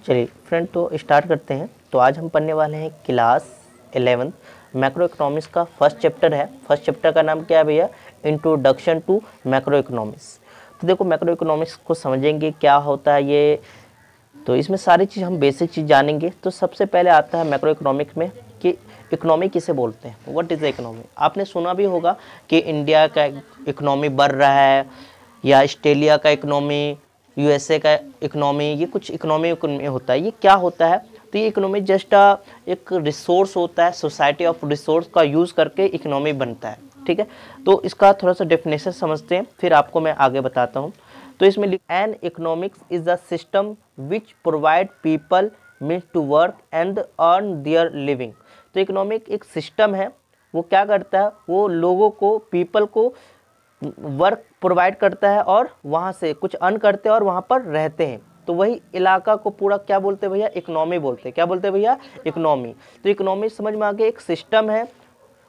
चलिए फ्रेंड, तो स्टार्ट करते हैं। तो आज हम पढ़ने वाले हैं क्लास 11 मैक्रो इकोनॉमिक्स का फर्स्ट चैप्टर है। फर्स्ट चैप्टर का नाम क्या है भैया? Introduction to macroeconomics. तो देखो, मैक्रो इकोनॉमिक्स को समझेंगे क्या होता है ये, तो इसमें सारी चीज़ हम बेसिक चीज़ जानेंगे। तो सबसे पहले आता है मैक्रो इकोनॉमिक्स में कि इकोनॉमी किसे बोलते हैं, व्हाट इज़ द इकोनॉमी। आपने सुना भी होगा कि इंडिया का इकोनॉमी बढ़ रहा है, या ऑस्ट्रेलिया का इकोनॉमी, यूएसए का इकोनॉमी, ये कुछ इकोनॉमी होता है। ये क्या होता है? तो ये इकोनॉमी जस्ट एक रिसोर्स होता है, सोसाइटी ऑफ रिसोर्स का यूज़ करके इकोनॉमी बनता है। ठीक है, तो इसका थोड़ा सा डेफिनेशन समझते हैं, फिर आपको मैं आगे बताता हूँ। तो इसमें an economics is the system which provide people means to work and earn their living. तो इकोनॉमिक एक सिस्टम है, वो क्या करता है, वो लोगों को, पीपल को वर्क प्रोवाइड करता है और वहाँ से कुछ अर्न करते हैं और वहाँ पर रहते हैं। तो वही इलाका को पूरा क्या बोलते हैं भैया? इकोनॉमी बोलते हैं। क्या बोलते हैं भैया? इकोनॉमी। तो इकोनॉमी समझ में आ गया, एक सिस्टम है।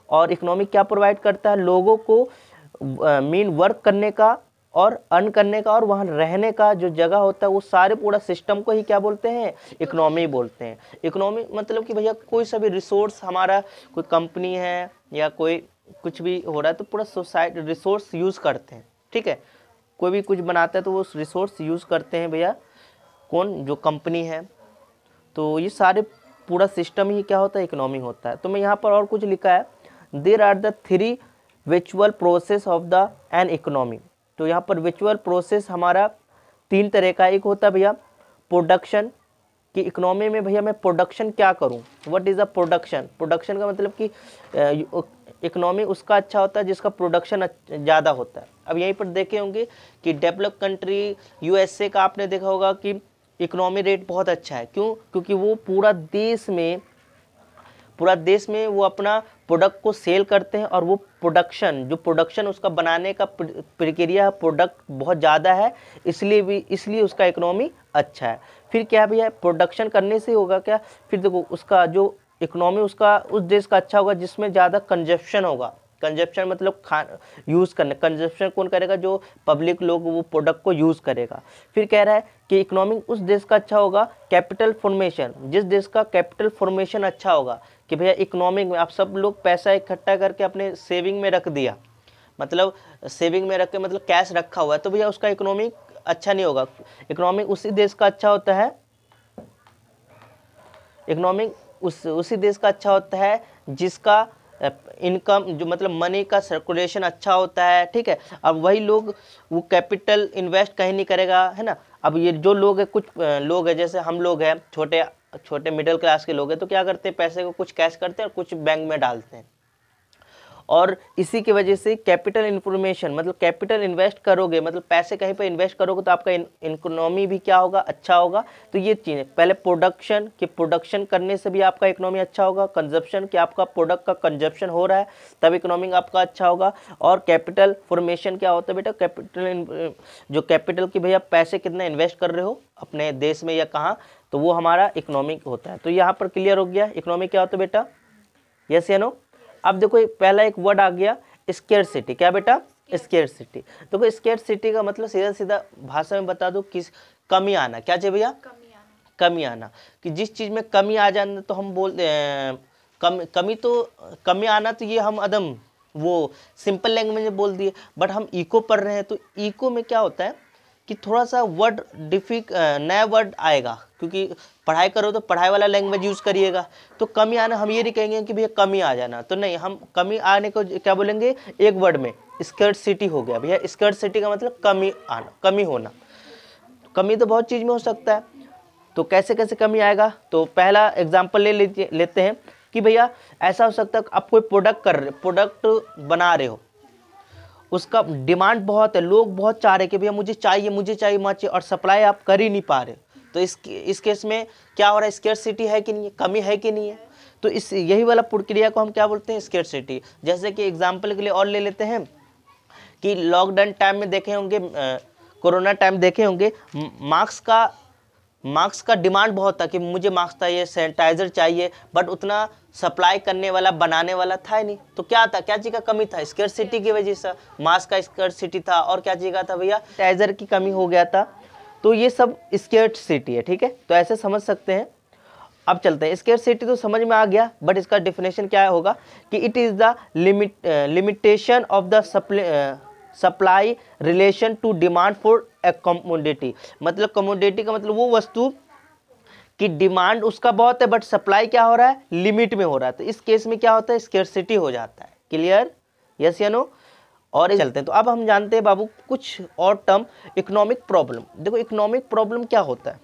और इकोनॉमी क्या प्रोवाइड करता है? लोगों को मीन वर्क करने का और अर्न करने का और वहाँ रहने का जो जगह होता है, वो सारे पूरा सिस्टम को ही क्या बोलते हैं? इकोनॉमी बोलते हैं। इकोनॉमी मतलब कि भैया कोई सा भी रिसोर्स, हमारा कोई कंपनी है या कोई कुछ भी हो रहा है, तो पूरा सोसाइटी रिसोर्स यूज़ करते हैं। ठीक है, कोई भी कुछ बनाता है तो वो रिसोर्स यूज़ करते हैं भैया, कौन? जो कंपनी है। तो ये सारे पूरा सिस्टम ही क्या होता है? इकोनॉमी होता है। तो मैं यहाँ पर और कुछ लिखा है, there are the three visual process of the an economy. तो यहाँ पर विचुअल प्रोसेस हमारा तीन तरह का। एक होता है भैया प्रोडक्शन, कि इकोनॉमी में भैया मैं प्रोडक्शन क्या करूं, what is a production. Production का मतलब कि इकोनॉमी उसका अच्छा होता है जिसका प्रोडक्शन ज़्यादा होता है। अब यहीं पर देखे होंगे कि डेवलप कंट्री यूएसए का आपने देखा होगा कि इकोनॉमी रेट बहुत अच्छा है। क्यों? क्योंकि वो पूरा देश में वो अपना प्रोडक्ट को सेल करते हैं, और वो प्रोडक्शन उसका बनाने का प्रक्रिया, प्रोडक्ट बहुत ज़्यादा है, इसलिए उसका इकोनॉमी अच्छा है। फिर क्या भैया? प्रोडक्शन करने से होगा क्या? फिर देखो, उसका जो इकोनॉमी उसका उस देश का अच्छा होगा जिसमें ज़्यादा कंजप्शन होगा। कंजप्शन मतलब यूज़ करने। कंजप्शन कौन करेगा? जो पब्लिक लोग वो प्रोडक्ट को यूज़ करेगा। फिर कह रहा है कि इकोनॉमिक उस देश का अच्छा होगा, कैपिटल फॉर्मेशन, जिस देश का कैपिटल फॉर्मेशन अच्छा होगा। कि भैया इकोनॉमिक में आप सब लोग पैसा इकट्ठा करके अपने सेविंग में रख दिया, मतलब सेविंग में रख के मतलब कैश रखा हुआ है, तो भैया उसका इकोनॉमिक अच्छा नहीं होगा। इकोनॉमिक उसी देश का अच्छा होता है, इकोनॉमिक उसी देश का अच्छा होता है जिसका इनकम, जो मतलब मनी का सर्कुलेशन अच्छा होता है। ठीक है, अब वही लोग वो कैपिटल इन्वेस्ट कहीं नहीं करेगा, है ना। अब ये जो लोग है, कुछ लोग है, जैसे हम लोग हैं, छोटे मिडिल क्लास के लोग हैं, तो क्या करते हैं? पैसे को कुछ कैश करते हैं और कुछ बैंक में डालते हैं। और इसी की वजह से कैपिटल इन्फॉर्मेशन, मतलब कैपिटल इन्वेस्ट करोगे, मतलब पैसे कहीं पर इन्वेस्ट करोगे तो आपका इकोनॉमी भी क्या होगा? अच्छा होगा। तो ये चीज़ है, पहले प्रोडक्शन, कि प्रोडक्शन करने से भी आपका इकोनॉमी अच्छा होगा। कंजप्शन, कि आपका प्रोडक्ट का कंजप्शन हो रहा है, तब इकोनॉमी आपका अच्छा होगा। और कैपिटल फॉर्मेशन क्या होता है बेटा? जो कैपिटल की भैया पैसे कितना इन्वेस्ट कर रहे हो अपने देश में या कहाँ, तो वो हमारा इकोनॉमिक होता है। तो यहाँ पर क्लियर हो गया इकोनॉमी क्या होता है बेटा? यस या नो? अब देखो, पहला एक वर्ड आ गया स्केर्सिटी। क्या बेटा? स्केर्सिटी। देखो, स्केर्सिटी का मतलब सीधा सीधा भाषा में बता दो, किस कमी आना। क्या चाहिए भैया? कमी आना। कि जिस चीज में कमी आ जाना तो हम बोलते हैं कमी आना, तो ये हम अदम वो सिंपल लैंग्वेज में बोल दिए। बट हम इको पढ़ रहे हैं, तो इको में क्या होता है कि थोड़ा सा वर्ड नया वर्ड आएगा, क्योंकि पढ़ाई करो तो पढ़ाई वाला लैंग्वेज यूज़ करिएगा। तो कमी आना हम ये नहीं कहेंगे कि भैया कमी आ जाना, तो नहीं, हम कमी आने को क्या बोलेंगे? एक वर्ड में स्कर्सिटी हो गया भैया। स्कर्सिटी का मतलब कमी आना, कमी होना। कमी तो बहुत चीज़ में हो सकता है, तो कैसे कैसे कमी आएगा? तो पहला एग्जाम्पल लेते हैं कि भैया ऐसा हो सकता है आप कोई प्रोडक्ट बना रहे हो, उसका डिमांड बहुत है, लोग बहुत चाह रहे कि भैया मुझे चाहिए, और सप्लाई आप कर ही नहीं पा रहे। तो इस केस में क्या हो रहा है? स्केर्सिटी है कि नहीं है? कमी है कि नहीं है? तो यही वाला प्रक्रिया को हम क्या बोलते हैं? स्केर्सिटी। जैसे कि एग्जांपल के लिए और ले लेते हैं कि लॉकडाउन टाइम में देखे होंगे, कोरोना टाइम देखे होंगे, मास्क का डिमांड बहुत था कि मुझे मास्क चाहिए, सैनिटाइजर चाहिए, बट उतना सप्लाई करने वाला, बनाने वाला था ही नहीं। तो क्या था? क्या चीज़ का कमी था? स्कर्सिटी की वजह से मास्क का स्कर्सिटी था। और क्या चीज़ का था भैया? सैनिटाइजर की कमी हो गया था। तो ये सब स्केर्सिटी है, ठीक है, तो ऐसे समझ सकते हैं। अब चलते हैं, स्केर्सिटी तो समझ में आ गया, बट इसका डेफिनेशन क्या होगा कि it is the limitation of the supply relation to demand for a commodity. मतलब कमोडिटी का मतलब वो वस्तु कि डिमांड उसका बहुत है बट सप्लाई क्या हो रहा है, लिमिट में हो रहा है, तो इस केस में क्या होता है, स्केर्सिटी हो जाता है। क्लियर, यस या नो। और चलते हैं, तो अब हम जानते हैं बाबू कुछ और टर्म। इकोनॉमिक प्रॉब्लम, देखो इकोनॉमिक प्रॉब्लम क्या होता है।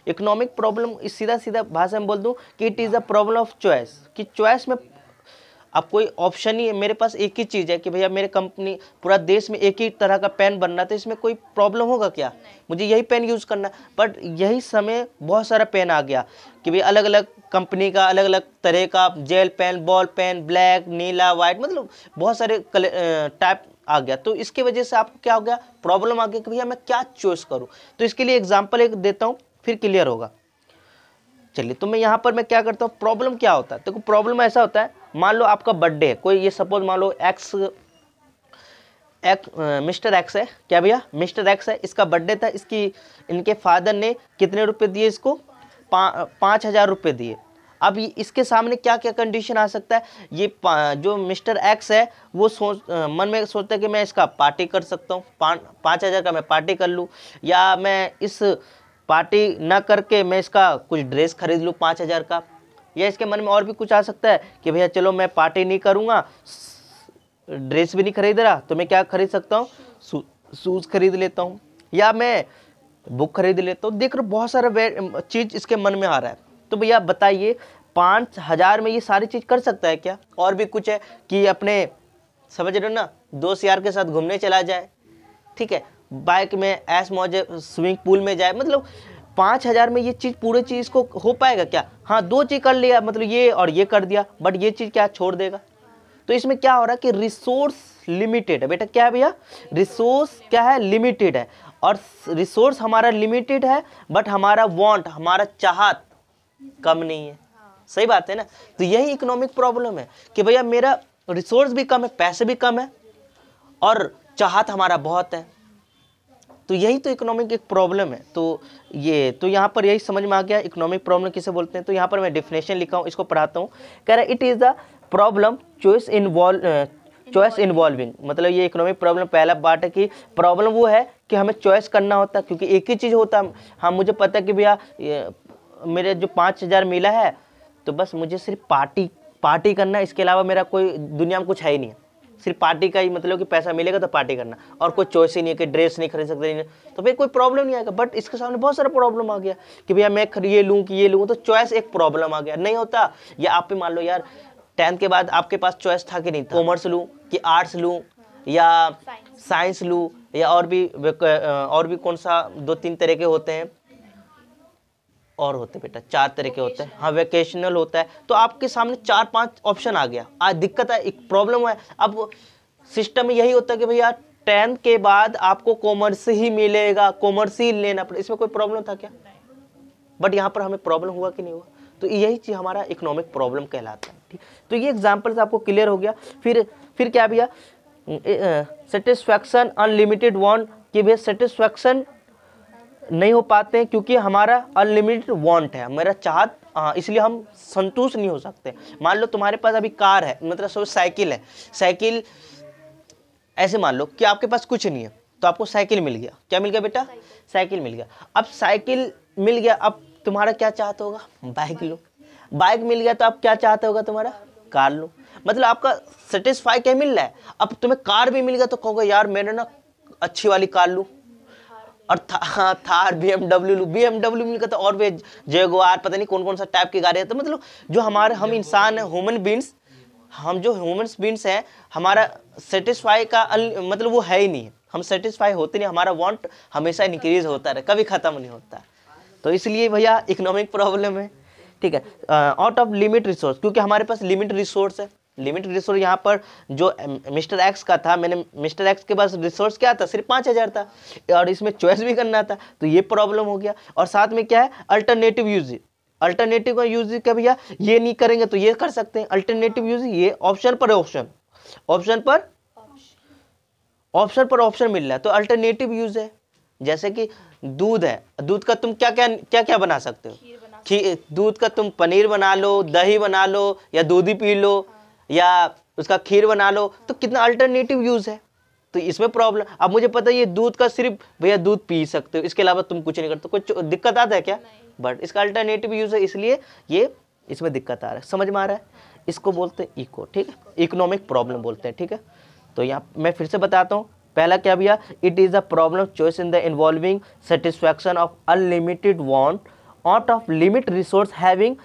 इकोनॉमिक प्रॉब्लम इस सीधा सीधा भाषा में बोल दूं कि it is a problem of choice, कि चॉइस में अब कोई ऑप्शन ही है, मेरे पास एक ही चीज़ है कि भैया मेरे कंपनी पूरा देश में एक ही तरह का पेन बनना, तो इसमें कोई प्रॉब्लम होगा क्या, मुझे यही पेन यूज़ करना। बट यही समय बहुत सारा पेन आ गया कि भाई अलग अलग कंपनी का अलग अलग तरह का gel pen, ball pen, black, नीला, वाइट, मतलब बहुत सारे टाइप आ गया। तो इसकी वजह से आपको क्या हो गया, प्रॉब्लम आ गया कि भैया मैं क्या चॉइस करूँ। तो इसके लिए एग्जाम्पल एक देता हूँ, फिर क्लियर होगा। चलिए, तो मैं यहाँ पर मैं क्या करता हूँ, प्रॉब्लम क्या होता है, देखो प्रॉब्लम ऐसा होता है, मान लो आपका बर्थडे है, कोई ये सपोज मान लो मिस्टर एक्स है, क्या भैया मिस्टर एक्स है, इसका बर्थडे था, इनके फादर ने कितने रुपए दिए इसको, 5,000 रुपये दिए। अब इसके सामने क्या क्या कंडीशन आ सकता है, ये जो मिस्टर एक्स है वो मन में सोचता है कि मैं इसका पार्टी कर सकता हूँ, 5,000 का मैं पार्टी कर लूँ, या मैं इस पार्टी ना करके मैं इसका कुछ ड्रेस खरीद लूँ 5,000 का, या इसके मन में और भी कुछ आ सकता है कि भैया चलो मैं पार्टी नहीं करूँगा, ड्रेस भी नहीं खरीद रहा, तो मैं क्या खरीद सकता हूँ, शूज़ खरीद लेता हूँ, या मैं बुक खरीद लेता हूँ। देख रहे बहुत सारा चीज़ इसके मन में आ रहा है। तो भैया बताइए 5,000 में ये सारी चीज़ कर सकता है क्या। और भी कुछ है कि अपने समझ रहे हो ना, दोस्त यार के साथ घूमने चला जाए, ठीक है, बाइक में ऐश मौजे स्विमिंग पूल में जाए, मतलब 5,000 में ये चीज़ पूरे चीज़ को हो पाएगा क्या। हाँ, 2 चीज़ कर लिया, मतलब ये और ये कर दिया, बट ये चीज़ क्या छोड़ देगा। तो इसमें क्या हो रहा है कि रिसोर्स लिमिटेड है बेटा, क्या है भैया, रिसोर्स क्या है, लिमिटेड है, और रिसोर्स हमारा लिमिटेड है बट हमारा वांट, हमारा चाहत कम नहीं है। सही बात है ना। तो यही इकोनॉमिक प्रॉब्लम है कि भैया मेरा रिसोर्स भी कम है, पैसे भी कम है, और चाहत हमारा बहुत है। तो यही तो इकोनॉमिक एक प्रॉब्लम है। तो यहाँ पर यही समझ में आ गया इकोनॉमिक प्रॉब्लम किसे बोलते हैं। तो यहाँ पर मैं डेफिनेशन लिखा हूँ, इसको पढ़ाता हूँ। कह रहा है it is the problem choice involving, मतलब ये इकोनॉमिक प्रॉब्लम पहला पार्ट है कि प्रॉब्लम वो है कि हमें चॉइस करना होता है, क्योंकि एक ही चीज़ होता है। हाँ, मुझे पता है कि भैया मेरे जो 5,000 मिला है तो बस मुझे सिर्फ पार्टी करना है, इसके अलावा मेरा कोई दुनिया में कुछ है ही नहीं है, सिर्फ पार्टी का ही मतलब कि पैसा मिलेगा तो पार्टी करना, और कोई चॉइस ही नहीं है कि ड्रेस नहीं खरीद सकते नहीं, तो भाई कोई प्रॉब्लम नहीं आएगा। बट इसके सामने बहुत सारा प्रॉब्लम आ गया कि भैया मैं ये लूँ कि ये लूँ, तो चॉइस एक प्रॉब्लम आ गया, नहीं होता। या आप मान लो यार 10th के बाद आपके पास चॉइस था कि नहीं था, कॉमर्स लूँ कि आर्ट्स लूँ या साइंस लूँ, या और भी कौन सा 2-3 तरह के होते हैं, और होते बेटा 4 तरह के होते हैं। हाँ, वेकेशनल होता है। तो आपके सामने 4-5 ऑप्शन आ गया। आज दिक्कत है, एक प्रॉब्लम है। अब सिस्टम में यही होता है कि भैया 10th के बाद आपको कॉमर्स ही मिलेगा, कॉमर्स ही लेना पड़ेगा। इसमें कोई प्रॉब्लम था क्या। बट यहाँ पर हमें प्रॉब्लम हुआ कि नहीं हुआ। तो यही चीज़ हमारा इकोनॉमिक प्रॉब्लम कहलाता है। ठीक, तो ये एग्जाम्पल से आपको क्लियर हो गया। फिर क्या भैया, सेटिस्फैक्शन अनलिमिटेड वांट, कि भैया सेटिस्फैक्शन नहीं हो पाते हैं क्योंकि हमारा अनलिमिटेड वांट है, मेरा चाहत, इसलिए हम संतुष्ट नहीं हो सकते। मान लो तुम्हारे पास अभी कार है, मतलब साइकिल है, साइकिल ऐसे मान लो कि आपके पास कुछ नहीं है तो आपको साइकिल मिल गया। क्या मिल गया बेटा, साइकिल मिल गया। अब साइकिल मिल गया, अब तुम्हारा क्या चाहता होगा, बाइक लो। बाइक मिल गया तो अब क्या चाहता होगा तुम्हारा, कार लो। मतलब आपका सेटिस्फाई क्या मिल रहा है। अब तुम्हें कार भी मिल गया तो कहोगे यार मैंने ना अच्छी वाली कार लूँ, और थार BMW लूँ। BMW मिल गया तो और भी जगुआर, पता नहीं कौन कौन सा टाइप की गाड़ी है। तो मतलब जो हम इंसान है, ह्यूमन बींग्स, हम जो ह्यूमन बींग्स हैं, हमारा सेटिस्फाई का मतलब वो है ही नहीं, हम सेटिस्फाई होते नहीं, हमारा वांट हमेशा इंक्रीज होता रहे, कभी खत्म नहीं होता। तो इसलिए भैया इकोनॉमिक प्रॉब्लम है। ठीक है, आउट ऑफ लिमिट रिसोर्स, क्योंकि हमारे पास लिमिट रिसोर्स है। लिमिट रिसोर्स यहाँ पर जो मिस्टर एक्स का था, मैंने मिस्टर एक्स के पास रिसोर्स क्या था, सिर्फ 5,000 था, और इसमें चॉइस भी करना था, तो ये प्रॉब्लम हो गया। और साथ में क्या है, अल्टरनेटिव यूज। अल्टरनेटिव का यूज क्या भैया, ये नहीं करेंगे तो ये कर सकते हैं। अल्टरनेटिव यूज, ये ऑप्शन पर ऑप्शन मिल रहा है, तो अल्टरनेटिव यूज है। जैसे कि दूध है, दूध का तुम क्या क्या क्या क्या बना सकते हो, दूध का तुम पनीर बना लो, दही बना लो, या दूध ही पी लो, या उसका खीर बना लो, तो कितना अल्टरनेटिव यूज है। तो इसमें प्रॉब्लम, अब मुझे पता है ये दूध का सिर्फ भैया दूध पी सकते हो, इसके अलावा तुम कुछ नहीं करते, कुछ दिक्कत आता है क्या? बट इसका अल्टरनेटिव यूज है, इसलिए ये इसमें दिक्कत आ रहा है। समझ में आ रहा है? इसको बोलते हैं इको, ठीक है, इकोनॉमिक प्रॉब्लम बोलते हैं, ठीक है। तो यहाँ मैं फिर से बताता हूँ, पहला क्या भैया, it is a problem choice in the involving satisfaction of unlimited want out of limit resource having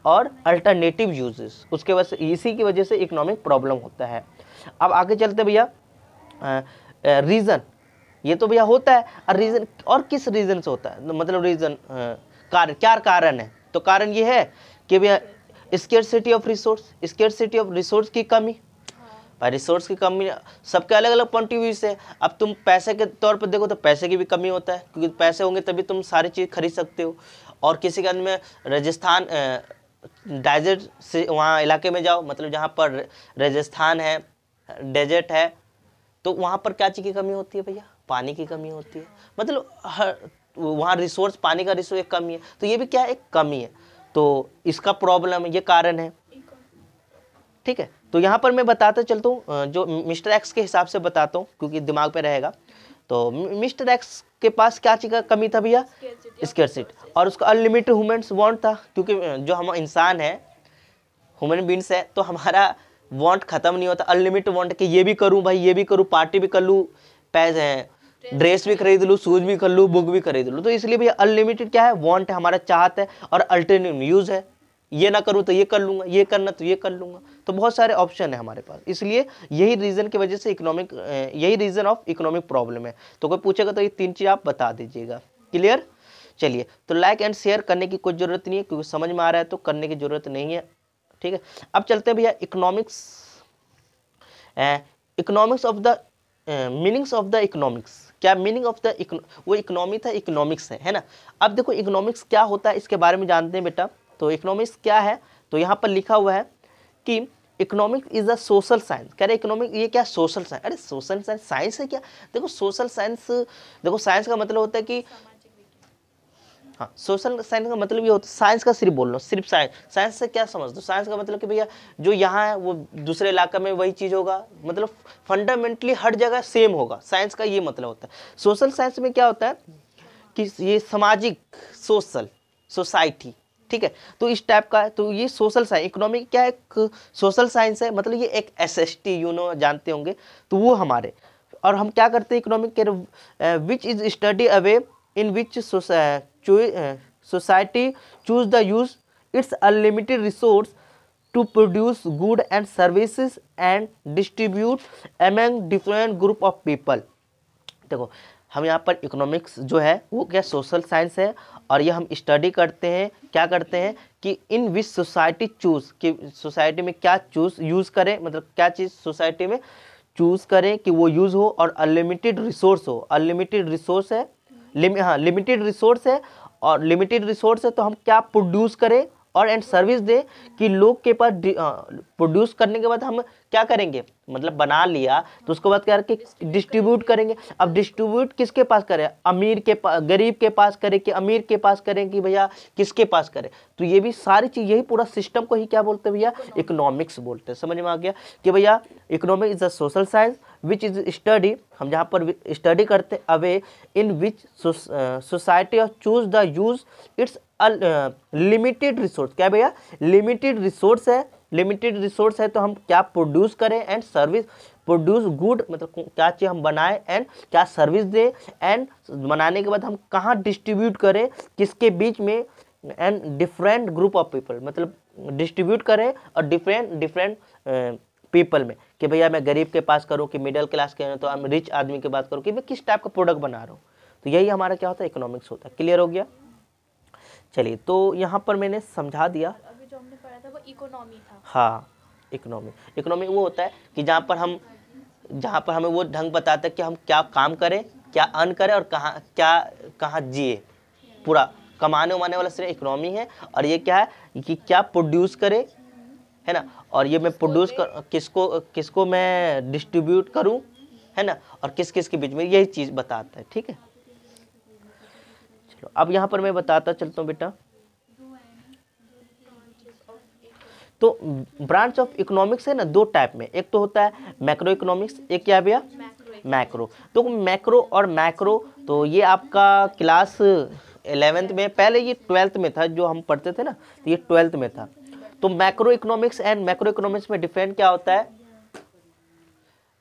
और अल्टरनेटिव यूजेस, उसके वजह से, इसी की वजह से इकोनॉमिक प्रॉब्लम होता है। अब आगे चलते भैया, रीजन, ये तो भैया होता है, और रीजन, और किस रीजन से होता है, मतलब रीजन, कारण, क्या कारण है? तो कारण ये है कि भैया scarcity of resource, scarcity of resource की कमी, रिसोर्स की कमी, सबके अलग अलग पॉइंट ऑफ व्यू से। अब तुम पैसे के तौर पर देखो तो पैसे की भी कमी होता है, क्योंकि पैसे होंगे तभी तुम सारी चीज़ खरीद सकते हो। और किसी के अंदर में राजस्थान डेजर्ट से वहाँ इलाके में जाओ, मतलब जहाँ पर राजस्थान है, डेजर्ट है, तो वहाँ पर क्या चीज़ की कमी होती है भैया? पानी की कमी होती है, मतलब हर वहाँ रिसोर्स, पानी का रिसोर्स एक कमी है, तो ये भी क्या एक कमी है, तो इसका प्रॉब्लम है, ये कारण है, ठीक है। तो यहाँ पर मैं बताता चलता हूँ, जो मिस्टर एक्स के हिसाब से बताता हूँ क्योंकि दिमाग पे रहेगा। तो मिस्टर एक्स के पास क्या चीज़ का कमी था भैया? स्केर्सिटी, और उसका अनलिमिटेड ह्यूमन्स वांट था, क्योंकि जो हम इंसान है, ह्यूमन बींग्स है, तो हमारा वांट खत्म नहीं होता, अनलिमिटेड वांट कि ये भी करूँ भाई, ये भी करूँ, पार्टी भी कर लूँ, ड्रेस भी खरीद लूँ, शूज भी कर लूँ, बुक भी खरीद लूँ। तो इसलिए भैया अनलिमिटेड क्या है? वांट है, हमारा चाहत है, और अल्टरनेटिव यूज है, ये ना करूँ तो ये कर लूँगा, ये करना तो ये कर लूँगा, तो बहुत सारे ऑप्शन है हमारे पास। इसलिए यही रीज़न की वजह से इकोनॉमिक, यही रीज़न ऑफ इकोनॉमिक प्रॉब्लम है। तो कोई पूछेगा तो ये 3 चीज़ आप बता दीजिएगा। क्लियर? चलिए, तो लाइक एंड शेयर करने की कोई ज़रूरत नहीं है, क्योंकि समझ में आ रहा है तो करने की ज़रूरत नहीं है, ठीक है। अब चलते हैं भैया economics, economics of the meanings of the economics. क्या मीनिंग ऑफ द वो इकोनॉमी था, इकोनॉमिक्स है ना। अब देखो इकोनॉमिक्स क्या होता है, इसके बारे में जानते हैं बेटा। तो इकोनॉमिक्स क्या है, तो यहाँ पर लिखा हुआ है कि economics is a social science. कह रहे इकोनॉमिक ये क्या? Social science. अरे सोशल साइंस साइंस है क्या? देखो सोशल साइंस, देखो साइंस का मतलब होता है कि, हाँ, सोशल साइंस का मतलब ये होता है, साइंस का सिर्फ बोल लो, सिर्फ साइंस। साइंस से क्या समझ दो? साइंस का मतलब कि भैया जो यहाँ है वो दूसरे इलाके में वही चीज़ होगा, मतलब फंडामेंटली हर जगह सेम होगा। साइंस का ये मतलब होता है। सोशल साइंस में क्या होता है कि ये सामाजिक, सोशल, सोसाइटी, ठीक है, तो इस टाइप का है। तो ये सोशल साइंस, इकोनॉमिक क्या है? एक सोशल साइंस है, मतलब ये एक एसएसटी जानते होंगे, तो वो हमारे। और हम क्या करते हैं इकोनॉमिक के, which is study away in which society choose the use its unlimited resource to produce good and services and distribute among different group of people. देखो हम यहाँ पर इकोनॉमिक्स जो है वो क्या सोशल साइंस है, और ये हम स्टडी करते हैं, क्या करते हैं कि इन विच सोसाइटी चूज़, कि सोसाइटी में क्या यूज़ करें, मतलब क्या चीज़ सोसाइटी में चूज़ करें कि वो यूज़ हो, और अनलिमिटेड रिसोर्स हो। अनलिमिटेड रिसोर्स है, लिमिटेड रिसोर्स है, और लिमिटेड रिसोर्स है तो हम क्या प्रोड्यूस करें और एंड सर्विस दें कि लोग के पास, प्रोड्यूस करने के बाद हम क्या करेंगे, मतलब बना लिया तो उसके बाद क्या करके डिस्ट्रीब्यूट करेंगे। अब डिस्ट्रीब्यूट किसके पास करें? अमीर के पास, गरीब के पास करें कि अमीर के पास करें कि भैया किसके पास करें? तो ये भी सारी चीज़, यही पूरा सिस्टम को ही क्या बोलते हैं भैया? इकोनॉमिक्स बोलते हैं। समझ में आ गया कि भैया economic is a social science which is study, हम जहाँ पर स्टडी करते अवे इन विच सोसाइटी और choose the use it's limited resource. क्या भैया? लिमिटेड रिसोर्स है, लिमिटेड रिसोर्स है तो हम क्या प्रोड्यूस करें एंड सर्विस, प्रोड्यूस गुड, मतलब क्या चीज़ हम बनाएं एंड क्या सर्विस दें, एंड बनाने के बाद हम कहाँ डिस्ट्रीब्यूट करें, किसके बीच में, and different group of people, मतलब डिस्ट्रीब्यूट करें और डिफरेंट पीपल में, कि भैया मैं गरीब के पास करूँ कि मिडिल क्लास के, तो हम रिच आदमी के बात करूँ कि मैं किस टाइप का प्रोडक्ट बना रहा हूँ। तो यही हमारा क्या होता है? इकोनॉमिक्स होता है। क्लियर हो गया? चलिए, तो यहाँ पर मैंने समझा दिया। अभी जो हमने पढ़ा था वो इकोनॉमी था। हाँ, इकोनॉमी वो होता है कि जहाँ पर हमें वो ढंग बताता है कि हम क्या काम करें, क्या अर्न करें, और कहाँ जिए, पूरा कमाने उमाने वाला सिर्फ इकोनॉमी है। और ये क्या है कि क्या प्रोड्यूस करे, है ना, और ये मैं प्रोड्यूस कर किसको मैं डिस्ट्रीब्यूट करूँ, है ना, और किस किस के बीच में, यही चीज़ बताता है। ठीक है, लो अब यहाँ पर मैं बताता चलता हूँ बेटा। तो ब्रांच ऑफ इकोनॉमिक्स है ना दो टाइप में, एक तो होता है मैक्रो इकोनॉमिक्स, एक क्या है भैया मैक्रो। तो मैक्रो और मैक्रो तो ये आपका क्लास 11th में, पहले ये 12th में था जो हम पढ़ते थे ना, तो ये 12th में था। तो macro economics and macro economics में डिफरेंट क्या होता है?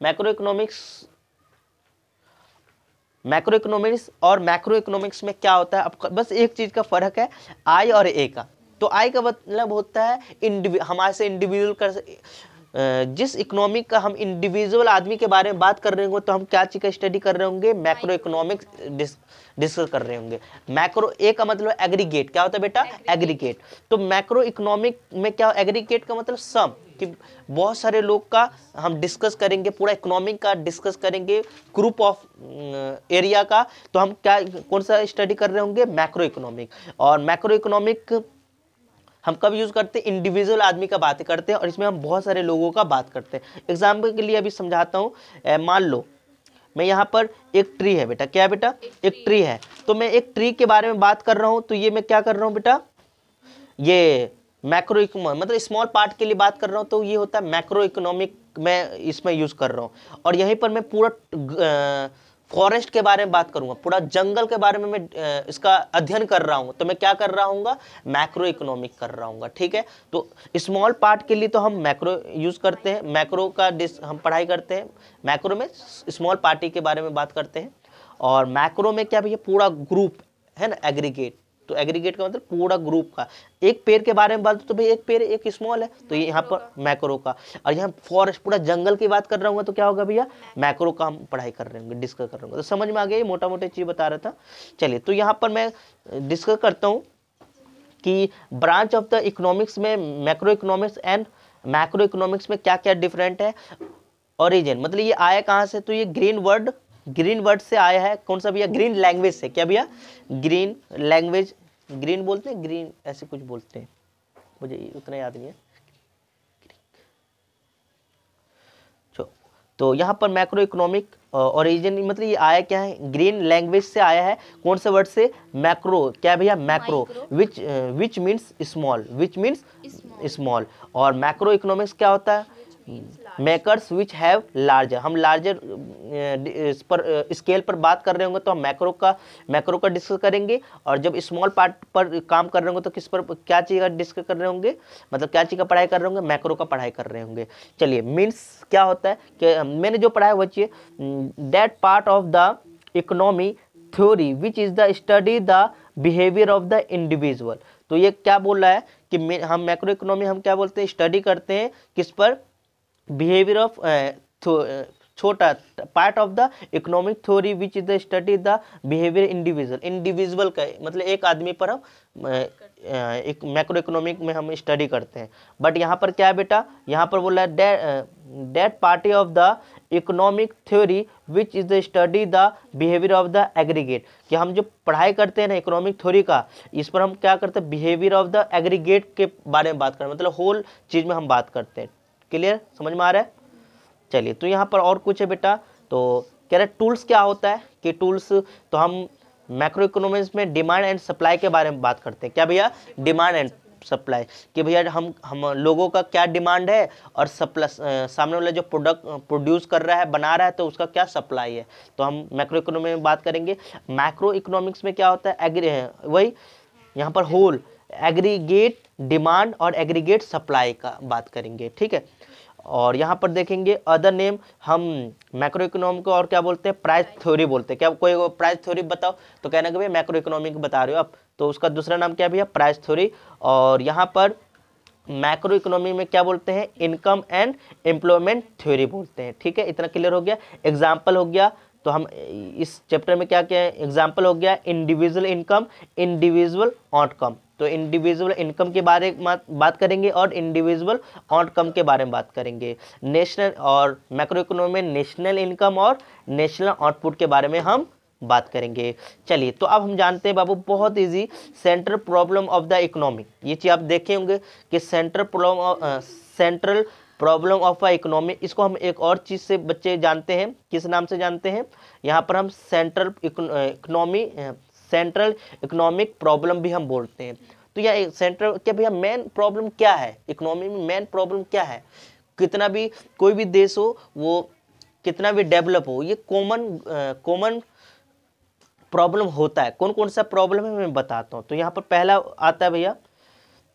मैक्रो इकोनॉमिक्स और मैक्रो इकोनॉमिक्स में क्या होता है? अब बस एक चीज का फर्क है, आई और ए का। तो आई का मतलब होता है हमारे से इंडिविजुअल कर, जिस इकोनॉमिक का हम इंडिविजुअल आदमी के बारे में बात कर रहे होंगे तो हम क्या चीज का स्टडी कर रहे होंगे? मैक्रो इकोनॉमिक्स डिस्कस कर रहे होंगे। मैक्रो ए का मतलब एग्रीगेट, क्या होता है बेटा? एग्रीगेट। तो मैक्रो इकोनॉमिक में क्या, एग्रीगेट का मतलब सम, कि बहुत सारे लोग का हम डिस्कस करेंगे, पूरा इकोनॉमिक का डिस्कस करेंगे, ग्रुप ऑफ एरिया का। तो हम क्या कौन सा स्टडी कर रहे होंगे? Macro economic. और मैक्रो इकोनॉमिक हम कब यूज करते हैं? इंडिविजुअल आदमी का बात करते हैं, और इसमें हम बहुत सारे लोगों का बात करते हैं। एग्जाम्पल के लिए अभी समझाता हूँ। मान लो मैं यहाँ पर एक ट्री है बेटा, क्या है बेटा? एक ट्री है। तो मैं एक ट्री के बारे में बात कर रहा हूँ, तो ये मैं क्या कर रहा हूँ बेटा? ये मैक्रो इकोनॉमिक मतलब स्मॉल पार्ट के लिए बात कर रहा हूँ, तो ये होता है मैक्रो इकोनॉमिक मैं इसमें यूज कर रहा हूँ। और यहीं पर मैं पूरा फॉरेस्ट के बारे में बात करूंगा, पूरा जंगल के बारे में मैं इसका अध्ययन कर रहा हूँ, तो मैं क्या कर रहा हूँ? मैक्रो इकोनॉमिक कर रहा हूँ। ठीक है, तो स्मॉल पार्ट के लिए तो हम मैक्रो यूज करते हैं, मैक्रो का हम पढ़ाई करते हैं। मैक्रो में स्मॉल पार्टी के बारे में बात करते हैं, और मैक्रो में क्या भैया? पूरा ग्रुप है ना, एग्रीगेट। तो एग्रीगेट का मतलब पूरा ग्रुप का। एक पेड़ के बारे में बात तो भाई एक पेड़ एक स्मॉल है, तो ये यहाँ पर मैक्रो का। और यहाँ फॉरेस्ट पूरा जंगल की बात कर रहा हूँ, तो क्या होगा भैया? मैक्रो का हम पढ़ाई कर रहे होंगे, डिस्कस कर रहे होंगे। तो समझ में आ गया? ये मोटा मोटा चीज बता रहा था। चलिए, तो यहाँ पर मैं डिस्कस करता हूँ कि ब्रांच ऑफ द इकोनॉमिक्स में macro economics and macro economics में क्या क्या डिफरेंट है। ओरिजिन मतलब ये आया कहाँ से? तो ये ग्रीन वर्ड से आया है। कौन सा भैया? ग्रीन लैंग्वेज से। क्या भैया? ग्रीन लैंग्वेज, ग्रीन बोलते हैं, ग्रीन ऐसे कुछ बोलते हैं, मुझे उतना याद नहीं है। तो यहाँ पर मैक्रो इकोनॉमिक ओरिजिन मतलब ये आया क्या है? ग्रीन लैंग्वेज से आया है। कौन से वर्ड से? मैक्रो। क्या भैया? Macro, which means small, which means small. और मैक्रो इकोनॉमिक्स क्या होता है? Makers which have larger. हम लार्जर पर स्केल पर बात कर रहे होंगे तो हम मैक्रो का डिस्कस करेंगे, और जब स्मॉल पार्ट पर काम कर रहे होंगे तो किस पर, क्या चीज़ का डिस्कस कर रहे होंगे? मतलब क्या चीज़ का पढ़ाई कर रहे होंगे? मैक्रो का पढ़ाई कर रहे होंगे। चलिए, मीन्स क्या होता है कि मैंने जो पढ़ा है वो चाहिए, that part of the economy theory which is the study the behaviour of the individual. तो ये क्या बोल रहा है कि हम मैक्रो इकोनॉमी हम क्या बोलते हैं? स्टडी करते हैं किस पर? बिहेवियर ऑफ छोटा part of the economic theory which is the study the behaviour individual का मतलब एक आदमी पर हम एक मैक्रो इकोनॉमिक में हम स्टडी करते हैं। बट यहाँ पर क्या है बेटा? यहाँ पर बोला है that party of the economic theory which is the study the behaviour of the aggregate, कि हम जो पढ़ाई करते हैं ना इकोनॉमिक थ्योरी का, इस पर हम क्या करते हैं? बिहेवियर ऑफ द एग्रीगेट के बारे में बात करते हैं, मतलब होल चीज में हम बात करते हैं। क्लियर? समझ में आ रहा है? चलिए, तो यहाँ पर और कुछ है बेटा। तो कह रहे टूल्स क्या होता है कि टूल्स, तो हम मैक्रो इकोनॉमिक्स में डिमांड एंड सप्लाई के बारे में बात करते हैं। क्या भैया? डिमांड एंड सप्लाई, कि भैया हम लोगों का क्या डिमांड है और सप्लाई, सामने वाला जो प्रोडक्ट प्रोड्यूस कर रहा है, बना रहा है, तो उसका क्या सप्लाई है, तो हम मैक्रो इकोनॉमी में बात करेंगे। मैक्रो इकोनॉमिक्स में क्या होता है? वही यहाँ पर होल एग्रीगेट डिमांड और एग्रीगेट सप्लाई का बात करेंगे। ठीक है, और यहाँ पर देखेंगे अदर नेम, हम मैक्रो इकोनॉमिक को और क्या बोलते हैं? प्राइस थ्योरी बोलते हैं। क्या कोई प्राइस थ्योरी बताओ, तो कहना कि भैया मैक्रो इकोनॉमिक बता रहे हो आप, तो उसका दूसरा नाम क्या है भैया? Price theory. और यहाँ पर मैक्रो इकोनॉमी में क्या बोलते हैं? इनकम एंड एम्प्लॉयमेंट थ्योरी बोलते हैं। ठीक है, इतना क्लियर हो गया। एग्जाम्पल हो गया, तो हम इस चैप्टर में क्या क्या है? एग्जाम्पल हो गया इंडिविजुअल इनकम, इंडिविजुअल आउटकम। तो इंडिविजुअल इनकम के बारे में बात करेंगे और इंडिविजुअल आउटकम के बारे में बात करेंगे। नेशनल और मैक्रो इकोनॉमी में नेशनल इनकम और नेशनल आउटपुट के बारे में हम बात करेंगे। चलिए, तो अब हम जानते हैं बाबू, बहुत easy, central problem of the economy. ये चीज़ आप देखे होंगे कि central problem of a economy, इसको हम एक और चीज़ से बच्चे जानते हैं, किस नाम से जानते हैं? यहाँ पर हम central economy central economic problem भी हम बोलते हैं। तो यह सेंट्रल क्या भैया मेन प्रॉब्लम क्या है, इकोनॉमी में मेन प्रॉब्लम क्या है। कितना भी कोई भी देश हो, वो कितना भी डेवलप हो, ये कॉमन प्रॉब्लम होता है। कौन कौन सा प्रॉब्लम है मैं बताता हूँ। तो यहाँ पर पहला आता है भैया,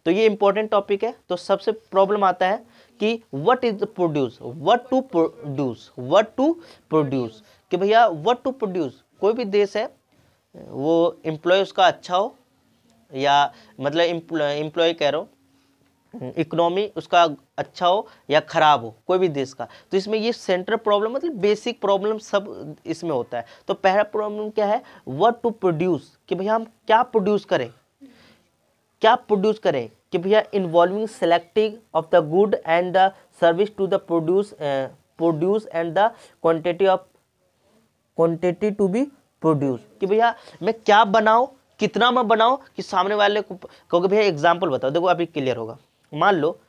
तो ये इंपॉर्टेंट टॉपिक है। तो सबसे प्रॉब्लम आता है कि what is produce, what to produce, कि भैया व्हाट टू प्रोड्यूस। कोई भी देश है वो एम्प्लॉय उसका अच्छा हो या मतलब एम्प्लॉय कह रहा हूँ, इकोनॉमी उसका अच्छा हो या खराब हो कोई भी देश का। तो इसमें ये सेंट्रल प्रॉब्लम मतलब बेसिक प्रॉब्लम सब इसमें होता है। तो पहला प्रॉब्लम क्या है, व्हाट टू प्रोड्यूस, कि भैया हम क्या प्रोड्यूस करें, कि भैया involving selecting of the good and the service to the produce and the quantity to be produce, कि भैया मैं क्या बनाऊं, कितना मैं बनाऊं कि सामने वाले को कहोगे भैया एग्जाम्पल बताओ। देखो अभी क्लियर होगा। मान लो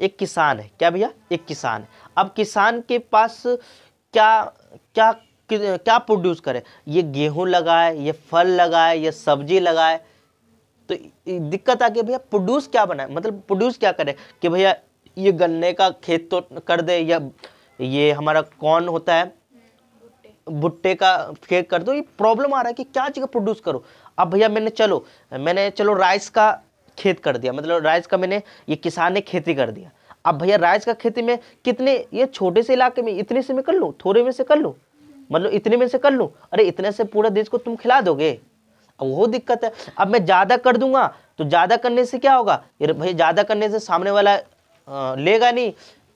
एक किसान है, क्या भैया एक किसान है। अब किसान के पास क्या क्या क्या प्रोड्यूस करे, ये गेहूं लगाए, ये फल लगाए, ये सब्जी लगाए। तो दिक्कत आ गई भैया प्रोड्यूस क्या बनाए, मतलब प्रोड्यूस क्या करे, कि भैया ये गन्ने का खेत तो कर दे, या ये हमारा कौन होता है भुट्टे का खेत कर दो। ये प्रॉब्लम आ रहा है कि क्या चीज़ प्रोड्यूस करो। अब भैया मैंने चलो राइस का खेत कर दिया, मतलब राइस का मैंने ये किसान ने खेती कर दिया। अब भैया राइस का खेती में कितने, ये छोटे से इलाके में इतने से मैं कर लूँ, थोड़े में से कर लूँ, मतलब इतने में से कर लूँ, अरे इतने से पूरा देश को तुम खिला दोगे। अब वो दिक्कत है। अब मैं ज़्यादा कर दूंगा तो ज़्यादा करने से क्या होगा, भाई ज़्यादा करने से सामने वाला लेगा नहीं,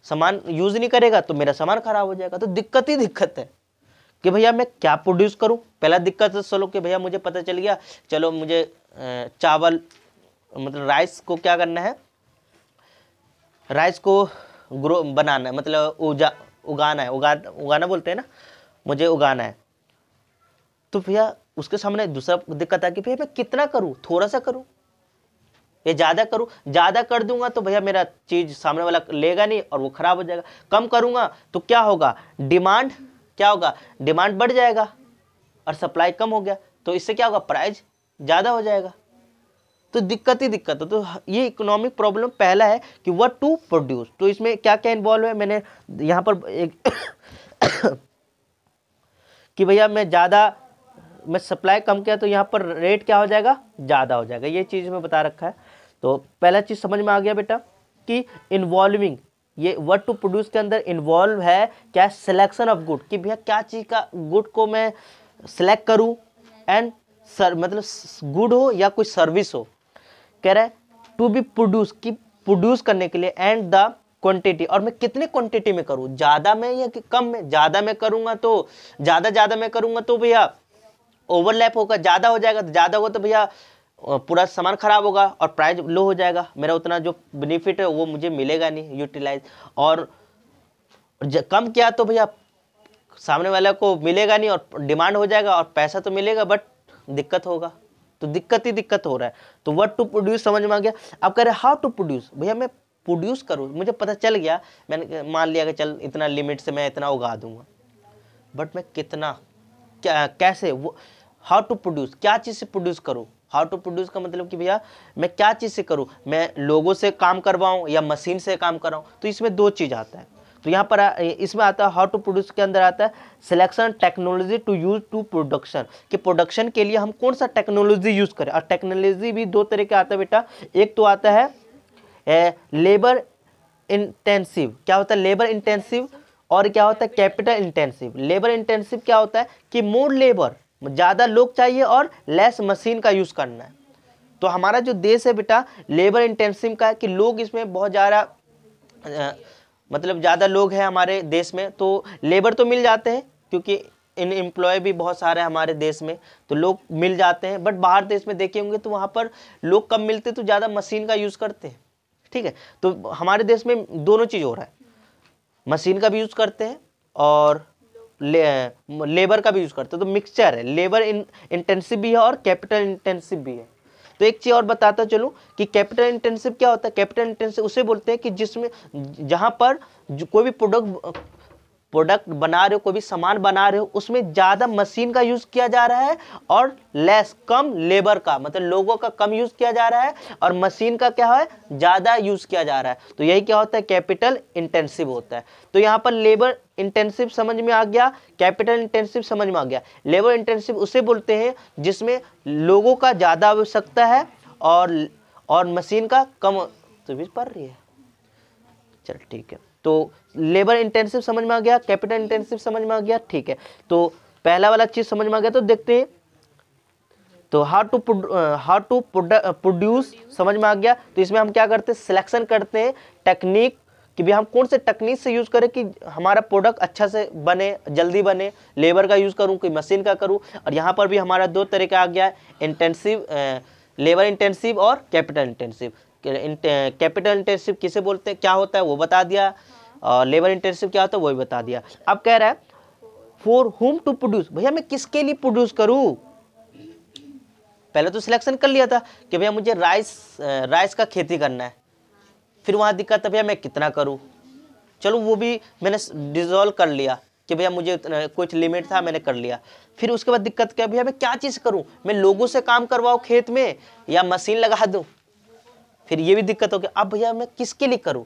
सामान यूज़ नहीं करेगा, तो मेरा सामान खराब हो जाएगा। तो दिक्कत ही दिक्कत है कि भैया मैं क्या प्रोड्यूस करूं। पहला दिक्कत है चलो कि भैया मुझे पता चल गया, चलो मुझे चावल मतलब राइस को क्या करना है, राइस को ग्रो बनाना है, मतलब उगाना है, उगाना बोलते हैं ना, मुझे उगाना है। तो भैया उसके सामने दूसरा दिक्कत आ गई, भैया मैं कितना करूं, थोड़ा सा करूं या ज़्यादा करूं। ज़्यादा कर दूंगा तो भैया मेरा चीज़ सामने वाला लेगा नहीं और वो खराब हो जाएगा। कम करूंगा तो क्या होगा, डिमांड क्या होगा, डिमांड बढ़ जाएगा और सप्लाई कम हो गया, तो इससे क्या होगा, प्राइस ज़्यादा हो जाएगा। तो दिक्कत ही दिक्कत है। तो ये इकोनॉमिक प्रॉब्लम पहला है कि व्हाट टू प्रोड्यूस। तो इसमें क्या क्या इन्वॉल्व है, मैंने यहाँ पर एक कि भैया मैं सप्लाई कम किया तो यहाँ पर रेट क्या हो जाएगा, ज़्यादा हो जाएगा। ये चीज़ में बता रखा है। तो पहला चीज़ समझ में आ गया बेटा कि इन्वॉल्विंग, ये व्हाट टू प्रोड्यूस के अंदर इन्वॉल्व है क्या, सिलेक्शन ऑफ गुड, कि भैया क्या चीज़ का गुड को मैं सिलेक्ट करूं एंड मतलब गुड हो या कोई सर्विस हो। कह रहा है टू बी प्रोड्यूस, कि प्रोड्यूस करने के लिए, एंड द क्वांटिटी, और मैं कितने क्वांटिटी में करूं, ज़्यादा में या कि कम में। ज़्यादा में करूंगा तो ज़्यादा में करूंगा तो भैया ओवरलैप होगा, ज़्यादा हो जाएगा, तो ज़्यादा होगा तो भैया पूरा सामान खराब होगा और प्राइस लो हो जाएगा, मेरा उतना जो बेनिफिट है वो मुझे मिलेगा नहीं यूटिलाइज। और कम किया तो भैया सामने वाले को मिलेगा नहीं और डिमांड हो जाएगा और पैसा तो मिलेगा बट दिक्कत होगा। तो दिक्कत ही दिक्कत हो रहा है। तो व्हाट टू प्रोड्यूस समझ में आ गया। अब कह रहे हाउ टू प्रोड्यूस, भैया मैं प्रोड्यूस करूँ, मुझे पता चल गया, मैंने मान लिया कि चल इतना लिमिट से मैं इतना उगा दूंगा, बट मैं कितना, क्या, कैसे, वो हाउ टू प्रोड्यूस, क्या चीज़ से प्रोड्यूस करूँ। हाउ टू प्रोड्यूस का मतलब कि भैया मैं क्या चीज़ से करूँ, मैं लोगों से काम करवाऊँ या मशीन से काम कराऊँ। तो इसमें दो चीज़ आता है। तो यहाँ पर इसमें आता है हाउ टू प्रोड्यूस के अंदर आता है selection technology to use to production, कि प्रोडक्शन के लिए हम कौन सा टेक्नोलॉजी यूज़ करें। और टेक्नोलॉजी भी दो तरह के आता है बेटा, एक तो आता है लेबर इंटेंसिव, क्या होता है लेबर इंटेंसिव, और क्या होता है कैपिटल इंटेंसिव। लेबर इंटेंसिव क्या होता है कि मोर लेबर, ज़्यादा लोग चाहिए और लेस मशीन का यूज़ करना है। तो हमारा जो देश है बेटा लेबर इंटेंसिव का है, कि लोग इसमें बहुत ज़्यादा मतलब ज़्यादा लोग हैं हमारे देश में, तो लेबर तो मिल जाते हैं क्योंकि इन एम्प्लॉय भी बहुत सारे हैं हमारे देश में, तो लोग मिल जाते हैं। बट बाहर देश में देखे होंगे तो वहाँ पर लोग कम मिलते तो ज़्यादा मशीन का यूज़ करते हैं। ठीक है, तो हमारे देश में दोनों चीज़ हो रहा है, मशीन का भी यूज़ करते हैं और लेबर का भी यूज़ करते हैं। तो मिक्सचर है, लेबर इंटेंसिव भी है और कैपिटल इंटेंसिव भी है। तो एक चीज़ और बताता चलूँ कि कैपिटल इंटेंसिव क्या होता है। कैपिटल इंटेंसिव उसे बोलते हैं कि जिसमें जहाँ पर कोई भी प्रोडक्ट बना रहे हो, कोई भी सामान बना रहे हो, उसमें ज़्यादा मशीन का यूज़ किया जा रहा है और लेस कम लेबर का, मतलब लोगों का कम यूज़ किया जा रहा है और मशीन का क्या है ज़्यादा यूज़ किया जा रहा है, तो यही क्या होता है कैपिटल इंटेंसिव होता है। तो यहाँ पर लेबर इंटेंसिव समझ में आ गया, कैपिटल इंटेंसिव समझ में आ गया। लेबर इंटेंसिव उसे बोलते हैं जिसमें लोगों का ज़्यादा आवश्यकता है और मशीन का कम। तो भी पढ़ रही है, चल ठीक है। तो लेबर इंटेंसिव समझ में आ गया, कैपिटल इंटेंसिव समझ में आ गया, ठीक है। तो पहला वाला चीज समझ में आ गया, तो देखते हैं। तो हाउ टू प्रोड्यूस समझ में आ गया। तो इसमें हम क्या करते हैं, सिलेक्शन करते हैं टेक्निक कि भी हम कौन से टेक्निक से यूज करें कि हमारा प्रोडक्ट अच्छा से बने, जल्दी बने। लेबर का यूज करूं कि मशीन का करूं। और यहाँ पर भी हमारा दो तरीका आ गया, इंटेंसिव, लेबर इंटेंसिव और कैपिटल इंटेंसिव। कैपिटल इंटेंसिव किसे बोलते हैं, क्या होता है वो बता दिया, और लेबर इंटेंसिव क्या होता है वो भी बता दिया। अब कह रहा है फॉर हुम टू प्रोड्यूस, भैया मैं किसके लिए प्रोड्यूस करूं। पहले तो सिलेक्शन कर लिया था कि भैया मुझे राइस का खेती करना है, फिर वहां दिक्कत है भैया मैं कितना करूं, चलो वो भी मैंने डिजोल्व कर लिया कि भैया मुझे कुछ लिमिट था मैंने कर लिया। फिर उसके बाद दिक्कत क्या, भैया मैं क्या चीज़ करूं, मैं लोगों से काम करवाऊं खेत में या मशीन लगा दूं, फिर ये भी दिक्कत हो गई। अब भैया मैं किसके लिए करूं,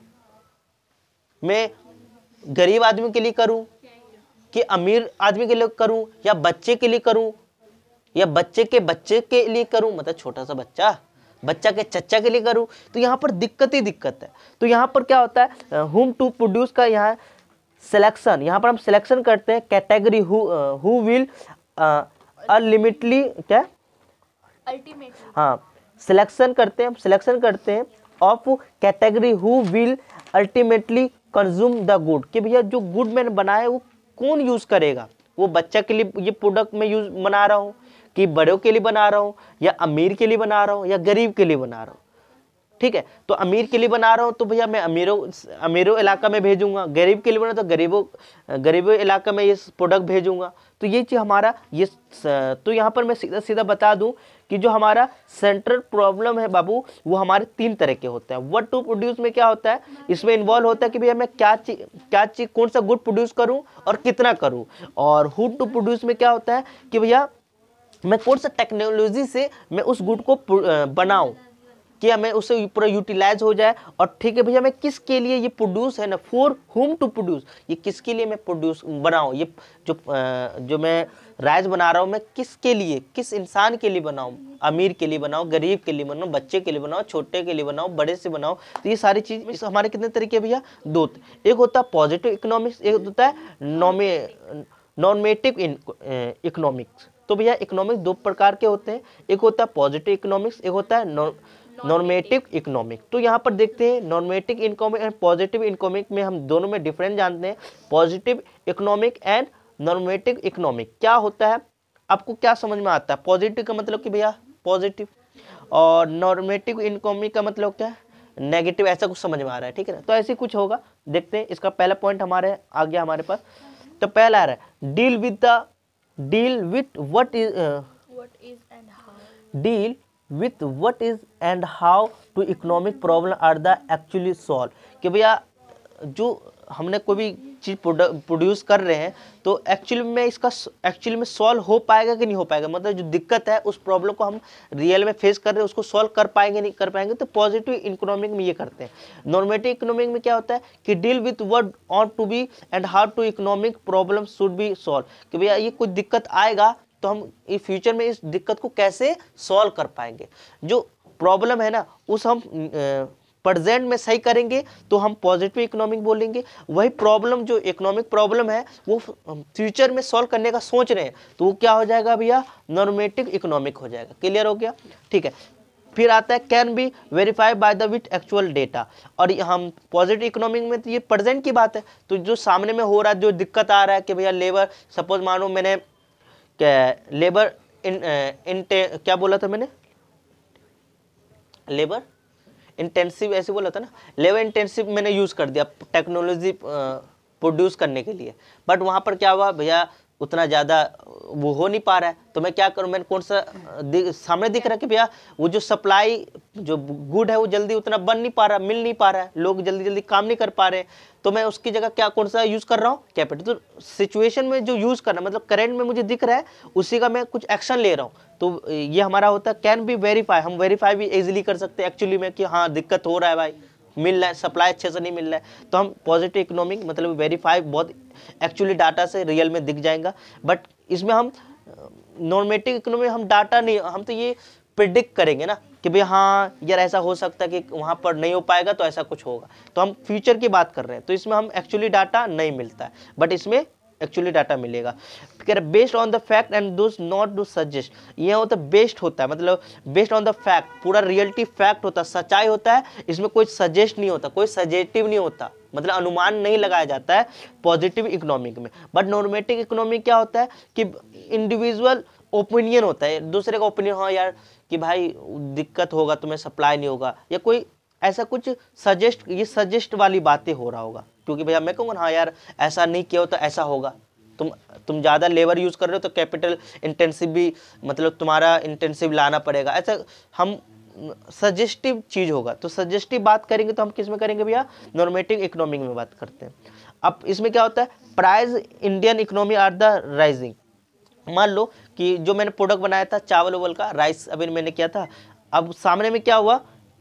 मैं गरीब आदमी के लिए करूं कि अमीर आदमी के लिए करूं, या बच्चे के लिए करूं, या बच्चे के लिए करूं, मतलब छोटा सा बच्चा के चच्चा के लिए करूं। तो यहाँ पर दिक्कत ही दिक्कत है। तो यहाँ पर क्या होता है, हुम टू प्रोड्यूस का यहाँ सिलेक्शन, यहाँ पर हम सिलेक्शन करते हैं कैटेगरी हु विल अनलिमिटली क्या अल्टीमेटली, हाँ सिलेक्शन करते हैं of category who will ultimately consume the good, कि भैया जो गुड मैंने बनाया है वो कौन यूज़ करेगा। वो बच्चा के लिए ये प्रोडक्ट मैं यूज बना रहा हूँ कि बड़ों के लिए बना रहा हूँ, या अमीर के लिए बना रहा हूँ, या गरीब के लिए बना रहा हूँ। ठीक है, तो अमीर के लिए बना रहा हूँ तो भैया मैं अमीरों इलाका में भेजूंगा, गरीब के लिए बना तो गरीबों इलाका में ये प्रोडक्ट भेजूंगा। तो ये चीज़ हमारा ये तो यहाँ पर मैं सीधा सीधा बता दूं कि जो हमारा सेंट्रल प्रॉब्लम है बाबू, वो हमारे तीन तरह के होते हैं। व्हाट टू प्रोड्यूस में क्या होता है, इसमें इन्वॉल्व होता है कि भैया मैं क्या चीज़ कौन सा गुड प्रोड्यूस करूँ और कितना करूँ। और हु टू प्रोड्यूस में क्या होता है कि भैया मैं कौन सा टेक्नोलॉजी से मैं उस गुड को बनाऊँ कि हमें उससे पूरा यूटिलाइज हो जाए। और ठीक है भैया मैं किसके लिए ये प्रोड्यूस है ना, फॉर हुम टू प्रोड्यूस, ये किसके लिए मैं प्रोड्यूस बनाऊँ, ये जो मैं राइस बना रहा हूँ मैं किसके लिए, किस इंसान के लिए बनाऊँ, अमीर के लिए बनाऊँ, गरीब के लिए बनाऊँ, बच्चे के लिए बनाऊँ, छोटे के लिए बनाऊँ, बड़े से बनाऊँ। तो ये सारी चीज़ हमारे कितने तरीके भैया, दो। एक होता है पॉजिटिव इकोनॉमिक्स, एक होता है नॉर्मेटिव इकोनॉमिक्स। तो भैया इकोनॉमिक्स दो प्रकार के होते हैं, एक होता है पॉजिटिव इकोनॉमिक्स, एक होता है नॉर्मेटिव इकोनॉमिक। तो यहाँ पर देखते हैं normative economic and positive economic में हम दोनों में डिफरेंस जानते हैं। Positive economic and normative economic क्या होता है, आपको क्या समझ में आता है। पॉजिटिव का मतलब कि भैया पॉजिटिव, और नॉर्मेटिव इकोनॉमिक का मतलब क्या है, नेगेटिव, ऐसा कुछ समझ में आ रहा है। ठीक है ना, तो ऐसे कुछ होगा। देखते हैं, इसका पहला पॉइंट हमारे आ गया हमारे पास। तो पहला आ रहा है deal with what is and how, deal with what is and how to economic problem are the actually solve, कि भैया जो हमने कोई भी चीज़ प्रोड्यूस कर रहे हैं तो एक्चुअली में सॉल्व हो पाएगा कि नहीं हो पाएगा, मतलब जो दिक्कत है उस प्रॉब्लम को हम रियल में फेस कर रहे हैं उसको सॉल्व कर पाएंगे नहीं कर पाएंगे। तो पॉजिटिव इकोनॉमिक में ये करते हैं। नॉर्मेटिव इकोनॉमिक में क्या होता है कि deal with what ought to be and how to economic problem should be solve, कि भैया ये कुछ दिक्कत आएगा तो हम इस फ्यूचर में इस दिक्कत को कैसे सॉल्व कर पाएंगे। जो प्रॉब्लम है ना उस हम प्रेजेंट में सही करेंगे तो हम पॉजिटिव इकोनॉमिक बोलेंगे। वही प्रॉब्लम जो इकोनॉमिक प्रॉब्लम है वो फ्यूचर में सॉल्व करने का सोच रहे हैं तो वो क्या हो जाएगा भैया, नॉर्मेटिव इकोनॉमिक हो जाएगा। क्लियर हो गया, ठीक है। फिर आता है can be verify by the with actual data, और हम पॉजिटिव इकोनॉमिक में तो ये प्रेजेंट की बात है, तो जो सामने में हो रहा है जो दिक्कत आ रहा है कि भैया लेबर, सपोज मानो मैंने लेबर क्या बोला था मैंने, लेबर इंटेंसिव ऐसे बोला था ना, लेबर इंटेंसिव मैंने यूज कर दिया टेक्नोलॉजी प्रोड्यूस करने के लिए, बट वहां पर क्या हुआ भैया उतना ज़्यादा वो हो नहीं पा रहा है। तो मैं क्या करूं, मैंने कौन सा सामने दिख रहा है कि भैया वो जो सप्लाई जो गुड है वो जल्दी उतना बन नहीं पा रहा, मिल नहीं पा रहा है, लोग जल्दी जल्दी काम नहीं कर पा रहे, तो मैं उसकी जगह क्या कौन सा यूज़ कर रहा हूँ, कैपिटल। तो सिचुएशन में जो यूज़ करना मतलब करंट में मुझे दिख रहा है उसी का मैं कुछ एक्शन ले रहा हूँ, तो ये हमारा होता है कैन बी वेरीफाई। हम वेरीफाई भी इजीली कर सकते हैं एक्चुअली में कि हाँ दिक्कत हो रहा है भाई, मिल रहा है सप्लाई अच्छे से नहीं मिल रहा है, तो हम पॉजिटिव इकोनॉमिक मतलब वेरीफाई बहुत एक्चुअली डाटा से रियल में दिख जाएगा। बट इसमें हम नॉर्मेटिव इकोनॉमी हम डाटा नहीं, हम तो ये प्रिडिक्ट करेंगे ना कि भाई हाँ यार ऐसा हो सकता है कि वहाँ पर नहीं हो पाएगा तो ऐसा कुछ होगा, तो हम फ्यूचर की बात कर रहे हैं, तो इसमें हम एक्चुअली डाटा नहीं मिलता है, बट इसमें एक्चुअली डाटा मिलेगा। कह रहे based on the fact and those not to suggest, ये होता है बेस्ड होता है मतलब बेस्ड ऑन द फैक्ट, पूरा रियलिटी फैक्ट होता है, सच्चाई होता है, इसमें कोई सजेस्ट नहीं होता, कोई सजेटिव नहीं होता, मतलब अनुमान नहीं लगाया जाता है पॉजिटिव इकोनॉमिक में। बट नॉर्मेटिव इकोनॉमिक क्या होता है कि इंडिविजुअल ओपिनियन होता है, दूसरे का ओपिनियन, हाँ यार कि भाई दिक्कत होगा तुम्हें सप्लाई नहीं होगा, या कोई ऐसा कुछ सजेस्ट, ये सजेस्ट वाली बातें हो रहा होगा, क्योंकि भैया मैं कहूँगा हाँ यार ऐसा नहीं किया हो तो ऐसा होगा, तुम ज़्यादा लेबर यूज़ कर रहे हो तो कैपिटल इंटेंसिव भी मतलब तुम्हारा इंटेंसिव लाना पड़ेगा, ऐसा हम सजेस्टिव चीज़ होगा। तो सजेस्टिव बात करेंगे तो हम किस में करेंगे भैया, नॉर्मेटिव इकोनॉमिक में बात करते हैं। अब इसमें क्या होता है, price Indian economy are the rising. मान लो कि जो मैंने प्रोडक्ट बनाया था चावल उवल का, राइस अभी मैंने किया था, अब सामने में क्या हुआ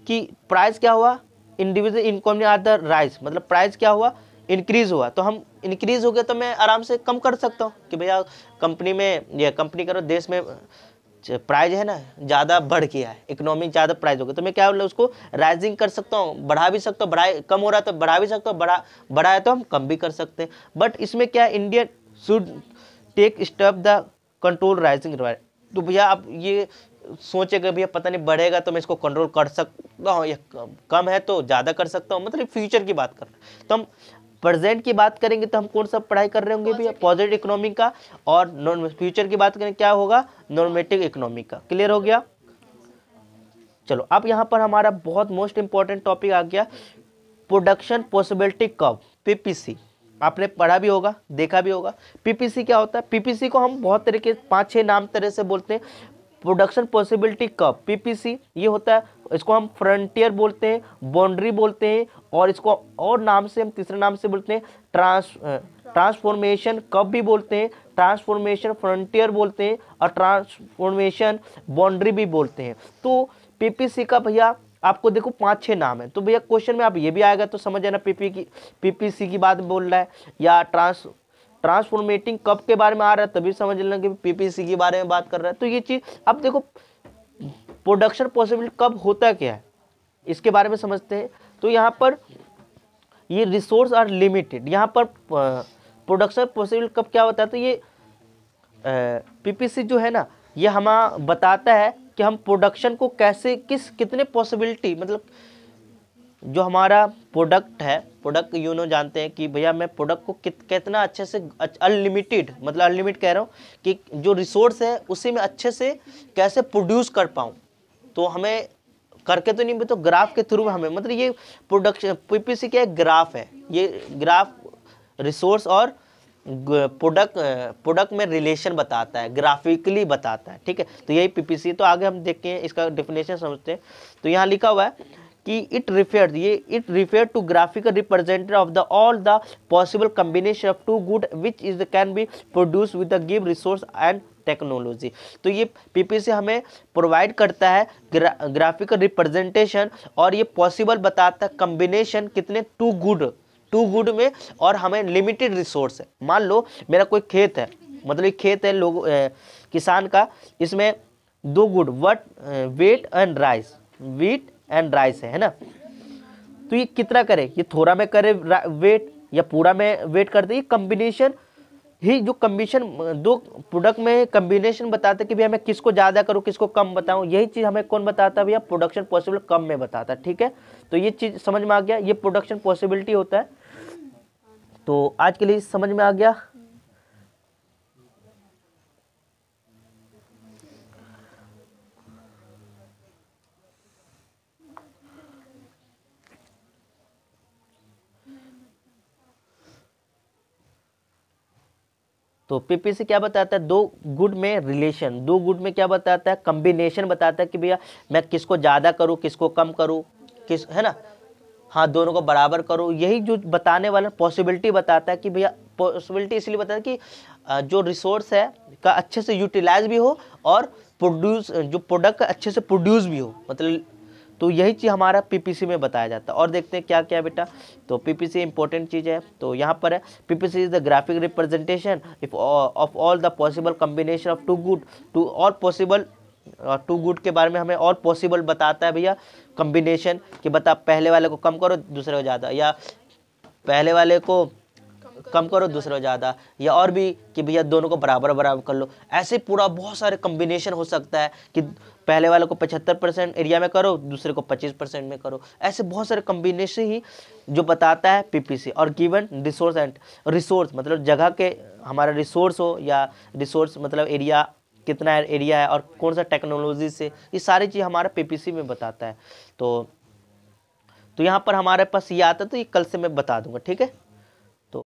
कि प्राइस क्या हुआ, individual income are the rise, मतलब प्राइस क्या हुआ, इंक्रीज हुआ, तो हम इंक्रीज हो गया तो मैं आराम से कम कर सकता हूँ कि भैया कंपनी में ये कंपनी करो, देश में प्राइस है ना ज़्यादा बढ़ गया है, इकोनॉमी ज़्यादा प्राइस हो गया, तो मैं क्या बोला उसको राइजिंग कर सकता हूँ, बढ़ा भी सकता हूँ, बढ़ाए कम हो रहा है तो बढ़ा भी सकता हूँ, बढ़ा है तो हम कम भी कर सकते हैं। बट इसमें क्या India should take step the control rising, तो भैया आप ये सोचेगा भैया पता नहीं बढ़ेगा तो मैं इसको कंट्रोल कर सकता हूँ, या कम है तो ज़्यादा कर सकता हूँ, मतलब फ्यूचर की बात कर रहे हैं। तो हम प्रेजेंट की बात करेंगे तो हम कौन सा पढ़ाई कर रहे होंगे भैया, पॉजिटिव इकोनॉमी का, और फ्यूचर की बात करें क्या होगा, नॉर्मेटिव इकोनॉमी का। क्लियर हो गया। चलो अब यहाँ पर हमारा बहुत मोस्ट इंपॉर्टेंट टॉपिक आ गया, प्रोडक्शन पॉसिबिलिटी कर्व, पीपीसी। आपने पढ़ा भी होगा, देखा भी होगा। पीपीसी क्या होता है, पीपीसी को हम बहुत तरीके 5-6 नाम तरह से बोलते हैं। प्रोडक्शन पॉसिबिलिटी कर्व पीपीसी ये होता है, इसको हम फ्रंटियर बोलते हैं, बाउंड्री बोलते हैं, और इसको और नाम से हम तीसरे नाम से बोलते हैं ट्रांसफॉर्मेशन कर्व भी बोलते हैं, ट्रांसफॉर्मेशन फ्रंटियर बोलते हैं, और ट्रांसफॉर्मेशन बाउंड्री भी बोलते हैं। तो पीपीसी का भैया आपको देखो 5-6 नाम है, तो भैया क्वेश्चन में आप ये भी आएगा तो समझ जाना पीपीसी की बात बोल रहा है, या ट्रांसफॉर्मेटिंग कब के बारे में आ रहा है तभी समझ लेना कि पीपीसी के बारे में बात कर रहा है। तो ये चीज अब देखो प्रोडक्शन पॉसिबिलिटी कब होता क्या है इसके बारे में समझते हैं। तो यहाँ पर ये रिसोर्स आर लिमिटेड, यहाँ पर प्रोडक्शन पॉसिबिलिटी कब क्या होता है, तो ये पीपीसी जो है ना ये हमें बताता है कि हम प्रोडक्शन को कैसे कितने पॉसिबिलिटी, मतलब जो हमारा प्रोडक्ट है, प्रोडक्ट जानते हैं कि भैया मैं प्रोडक्ट को कितना अच्छे से अनलिमिटेड, मतलब अनलिमिटेड कह रहा हूँ कि जो रिसोर्स है उसी में अच्छे से कैसे प्रोड्यूस कर पाऊँ। तो हमें करके तो नहीं, तो ग्राफ के थ्रू हमें, मतलब ये प्रोडक्शन पीपीसी क्या है, ग्राफ है, ये ग्राफ रिसोर्स और प्रोडक्ट में रिलेशन बताता है, ग्राफिकली बताता है, ठीक है। तो यही पीपीसी। तो आगे हम देखते हैं इसका डेफिनेशन समझते हैं। तो यहाँ लिखा हुआ है कि it refer to graphical representative of the all the possible combination of two good which is can be produce with the give resource and technology. तो ये पीपीसी हमें प्रोवाइड करता है ग्राफिकल रिप्रेजेंटेशन, और ये पॉसिबल बताता है कॉम्बिनेशन कितने टू गुड में, और हमें लिमिटेड रिसोर्स है। मान लो मेरा कोई खेत है, मतलब एक खेत है किसान का, इसमें 2 गुड वेट एंड राइस है ना। तो ये कितना करे, ये थोड़ा में करे वेट या पूरा में वेट कर दे, ये कॉम्बिनेशन ही, जो कॉम्बिनेशन 2 प्रोडक्ट में कॉम्बिनेशन बताते कि भैया मैं किसको ज़्यादा करूँ किसको कम बताऊँ, यही चीज़ हमें कौन बताता है भैया, प्रोडक्शन पॉसिबल कम में बताता है, ठीक है। तो ये चीज़ समझ में आ गया, ये प्रोडक्शन पॉसिबिलिटी होता है। तो आज के लिए समझ में आ गया। तो पीपीसी क्या बताता है, दो गुड में रिलेशन, दो गुड में क्या बताता है, कम्बिनेशन बताता है कि भैया मैं किसको ज़्यादा करूँ, किसको कम करूँ, किस, है ना, हाँ दोनों को बराबर करो। यही जो बताने वाला पॉसिबिलिटी बताता है कि भैया, पॉसिबिलिटी इसलिए बताता है कि जो रिसोर्स है का अच्छे से यूटिलाइज भी हो और प्रोड्यूस, जो प्रोडक्ट अच्छे से प्रोड्यूस भी हो, मतलब तो यही चीज़ हमारा पीपीसी में बताया जाता है। और देखते हैं क्या क्या बेटा। तो पीपीसी इंपॉर्टेंट चीज़ है, तो यहाँ पर है PPC is the graphic representation if of all the possible combination of two good, two और पॉसिबल, टू गुड के बारे में हमें और पॉसिबल बताता है भैया कम्बिनेशन, कि बता पहले वाले को कम करो दूसरे को ज़्यादा, या पहले वाले को कम करो दूसरे को ज़्यादा, या और भी कि भैया दोनों को बराबर बराबर कर लो। ऐसे पूरा बहुत सारे कम्बिनेशन हो सकता है कि पहले वाले को 75% एरिया में करो, दूसरे को 25% में करो। ऐसे बहुत सारे कम्बिनेशन ही जो बताता है पीपीसी। और गिवन रिसोर्स एंड रिसोर्स मतलब जगह के हमारा रिसोर्स हो, या रिसोर्स मतलब एरिया कितना एरिया है और कौन सा टेक्नोलॉजी से, ये सारी चीज़ हमारा पीपीसी में बताता है। तो यहाँ पर हमारे पास ये आता है, तो ये कल से मैं बता दूंगा, ठीक है।